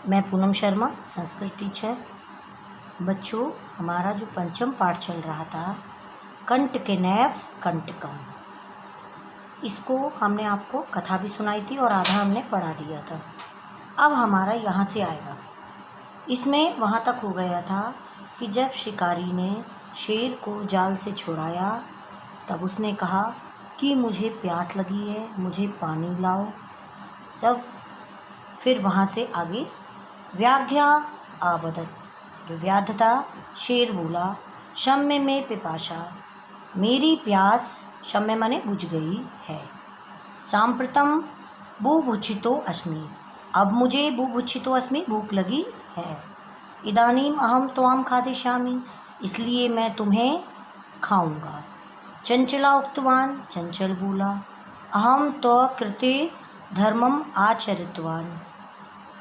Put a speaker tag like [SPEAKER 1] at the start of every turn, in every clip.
[SPEAKER 1] मैं पूनम शर्मा, संस्कृत टीचर। बच्चों, हमारा जो पंचम पाठ चल रहा था कंटकेनैव कंटकम, इसको हमने आपको कथा भी सुनाई थी और आधा हमने पढ़ा दिया था। अब हमारा यहाँ से आएगा। इसमें वहाँ तक हो गया था कि जब शिकारी ने शेर को जाल से छुड़ाया तब उसने कहा कि मुझे प्यास लगी है, मुझे पानी लाओ। जब फिर वहाँ से आगे व्याघ्या आबदत, जो व्याध था, शेर बोला शम्य में पिपाशा, मेरी प्यास शम्य माने बुझ गई है। सांप्रतम बुभुक्षितो अस्मि, अब मुझे बुभुक्षितो अस्मि, भूख लगी है। इदानीम अहम त्वाम खादिष्यामि, इसलिए मैं तुम्हें खाऊंगा। चंचला उक्तवान, चंचल बोला अहम तो कृते धर्मम आचरितवान,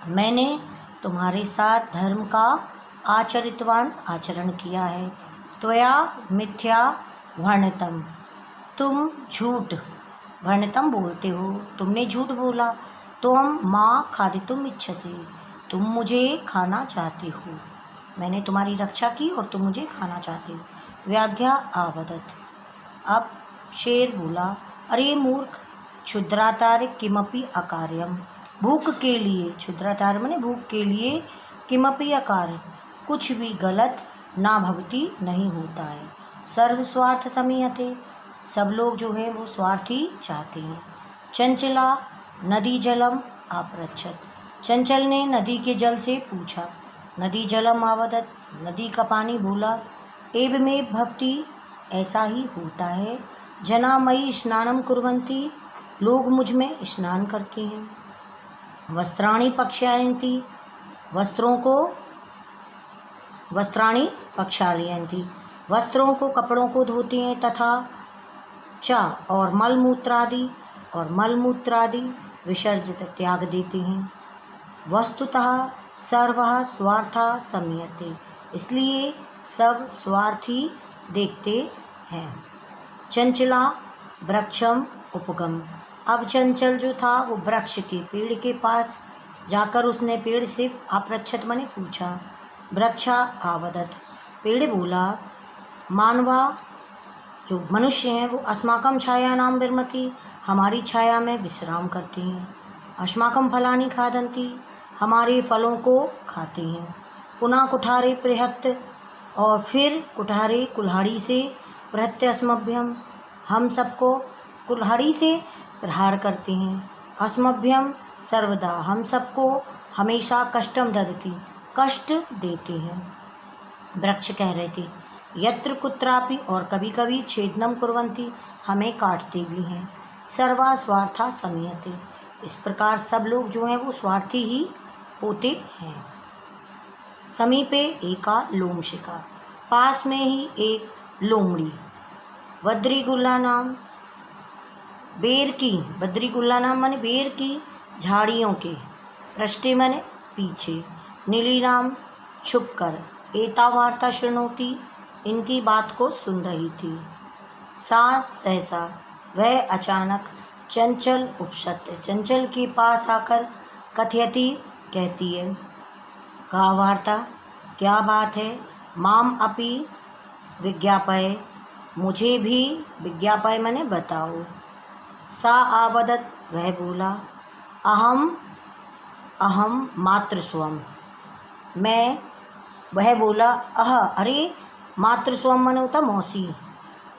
[SPEAKER 1] मैंने तुम्हारे साथ धर्म का आचरण किया है। त्वया मिथ्या वर्णितम, तुम झूठ वर्णितम बोलते हो, तुमने झूठ बोला। तुम माँ खादितुम इच्छसि, तुम मुझे खाना चाहते हो। मैंने तुम्हारी रक्षा की और तुम मुझे खाना चाहते हो। व्याघ्या आवदत, अब शेर बोला अरे मूर्ख, क्षुद्रातार किमपि अकार्यम, भूख के लिए, क्षुद्रातार माने भूख के लिए, किमपि अकार्य, कुछ भी गलत ना भवती नहीं होता है। सर्व स्वार्थ समीयते, सब लोग जो है वो स्वार्थी चाहते हैं। चंचला नदी जलम अपृच्छत, चंचल ने नदी के जल से पूछा। नदी जलम आवदत, नदी का पानी बोला एवमेव भवती, ऐसा ही होता है। जना मयि स्नानम कुर्वन्ति, लोग मुझ में स्नान करते हैं। वस्त्राणि प्रक्षालयन्ति, वस्त्राणि प्रक्षालयन्ति, वस्त्रों को, कपड़ों को धोते हैं। तथा च, और मलमूत्रादि विसर्जित, त्याग देते हैं। वस्तुतः सर्वः स्वार्थः सम्यते, इसलिए सब स्वार्थी देखते हैं। चंचला वृक्षम उपगम, अब चंचल जो था वो वृक्ष के, पेड़ के पास जाकर उसने पेड़ से अपृच्छत माने पूछा। वृक्षा आवदत, पेड़ बोला मानवा, जो मनुष्य हैं वो अस्माकम छाया नाम विरमति, हमारी छाया में विश्राम करते हैं। अस्माकम फलानि खादन्ति, हमारे फलों को खाते हैं। पुनः कुठारे प्रहत्य, और फिर कुठारे कुल्हाड़ी से, प्रहत्य अस्मभ्यम, हम सबको कुल्हाड़ी से प्रहार करते हैं। अस्मभ्यम सर्वदा, हम सबको हमेशा कष्टम ददति, कष्ट देते हैं। वृक्ष कह रहे थे यत्र कुत्रापि, और कभी कभी छेदनम कुर्वन्ति, हमें काटते भी हैं। सर्वा स्वार्था समीयते, इस प्रकार सब लोग जो हैं वो स्वार्थी ही होते हैं। समीपे एका लोमशिका, पास में ही एक लोमड़ी। बद्रीगुल्ला नाम, बेर की, बद्रीगुल्ला नाम माने बेर की झाड़ियों के, पृष्ठे माने पीछे, नीली नाम छुप कर, एता वार्ता शृणोती, इनकी बात को सुन रही थी। सा सहसा, वह अचानक, चंचल उपसत्य, चंचल के पास आकर कथयति, कहती है का वार्ता, क्या बात है। माम अपि विज्ञापय, मुझे भी विज्ञापय माने बताओ। सा आबदत, वह बोला अहम मातृस्वम, मैं, वह बोला अरे मातृस्वम माने होता मौसी।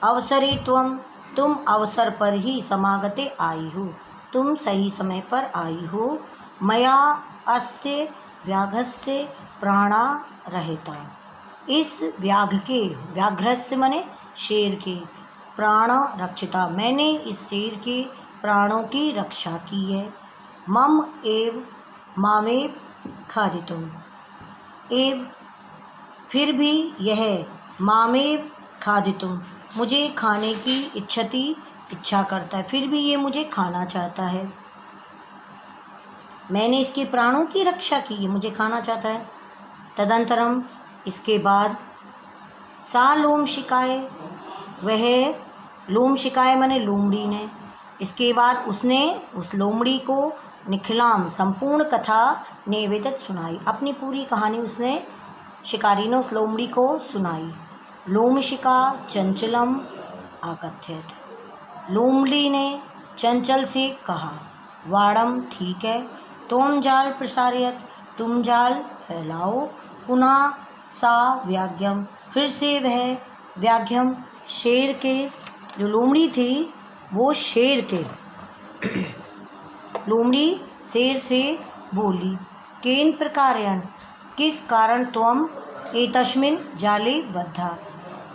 [SPEAKER 1] अवसरे तुम अवसर पर ही समागते आई हो, तुम सही समय पर आई हो। मया अस्य व्याघस्य प्राणा रहता, इस व्याघ के, व्याघ्रस्य माने शेर के, प्राण रक्षिता, मैंने इस शेर के प्राणों की रक्षा की है। मम एव मामेव खादितुम, एव फिर भी यह, मामेव खादितुम, मुझे खाने की इच्छा करता है, फिर भी ये मुझे खाना चाहता है। मैंने इसके प्राणों की रक्षा की, ये मुझे खाना चाहता है। तदंतरम, इसके बाद सा लोम शिकाय, वह लोम शिकाय माने लोमड़ी ने, इसके बाद उसने उस लोमड़ी को निखिलाम, संपूर्ण कथा निवेदित सुनाई। अपनी पूरी कहानी उसने शिकारी ने उस लोमड़ी को सुनाई। लोमशिका चंचलम आकथ्यत। लोमड़ी ने चंचल से कहा, वाड़म ठीक है, तुम जाल प्रसारयत, तुम जाल फैलाओ, पुनः सा व्याघ्यम, फिर से वह व्याघ्यम शेर के, जो लोमड़ी थी वो शेर के, लोमड़ी शेर से बोली, केन प्रकारयन, किस कारण तुम एतस्मिन् जाले बद्धा,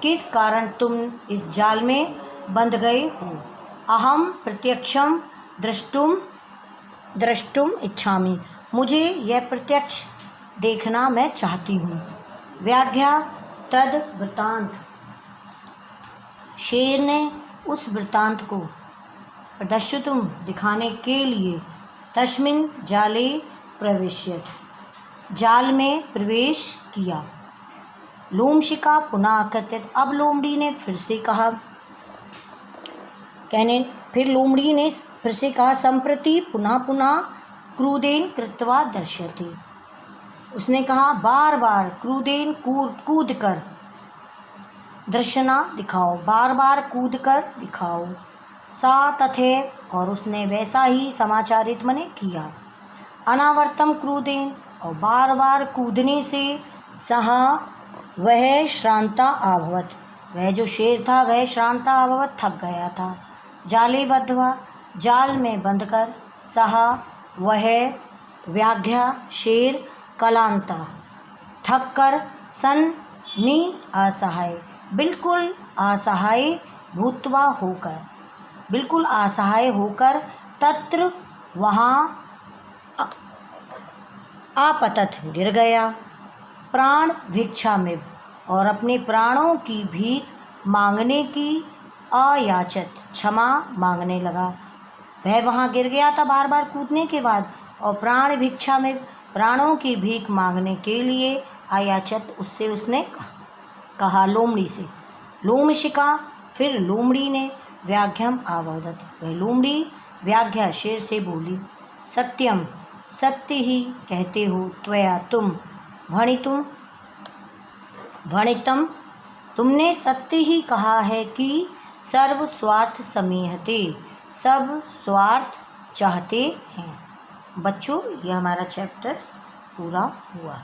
[SPEAKER 1] किस कारण तुम इस जाल में बंध गए हो। अहम प्रत्यक्षम द्रष्टुम इच्छामि, मुझे यह प्रत्यक्ष देखना मैं चाहती हूँ। व्याख्या तद वृतांत, शेर ने उस वृतांत को प्रदर्शितुम दिखाने के लिए तस्मिन् जाले प्रवेश्यत, जाल में प्रवेश किया। लोमशिका पुनः कथित, अब लोमड़ी ने फिर से कहा, फिर लोमड़ी ने फिर से कहा, संप्रति पुनः पुनः क्रूदेन कृत्वा दर्शयति, उसने कहा बार बार क्रूदेन कूद कर दर्शना दिखाओ, बार बार कूद कर दिखाओ। सा तथैव, और उसने वैसा ही समाचारित मने किया। अनावर्तम क्रूदेन, और बार बार कूदने से सह वह श्रांता अभवत, वह जो शेर था वह श्रांता अभवत, थक गया था। जाले बद्ध्वा, जाल में बंधकर, सह वह व्याघ्या शेर, कलांता थक कर, सन नि असहाय, बिल्कुल असहाय भूतवा होकर, बिल्कुल असहाय होकर, तत्र वहाँ आपतत गिर गया। प्राण भिक्षा में, और अपने प्राणों की भीख मांगने की, अयाचत क्षमा मांगने लगा। वह वहाँ गिर गया था बार बार कूदने के बाद, और प्राण भिक्षा में प्राणों की भीख मांगने के लिए, अयाचत उससे उसने कहा लोमड़ी से। लोमशिका, फिर लोमड़ी ने व्याघ्यम आवदत, वह लोमड़ी व्याघ्या शेर से बोली, सत्यम, सत्य ही कहते हो, त्वया तुम, भणितम तुमने सत्य ही कहा है कि सर्व स्वार्थ समीहते, सब स्वार्थ चाहते हैं। बच्चों, यह हमारा चैप्टर्स पूरा हुआ।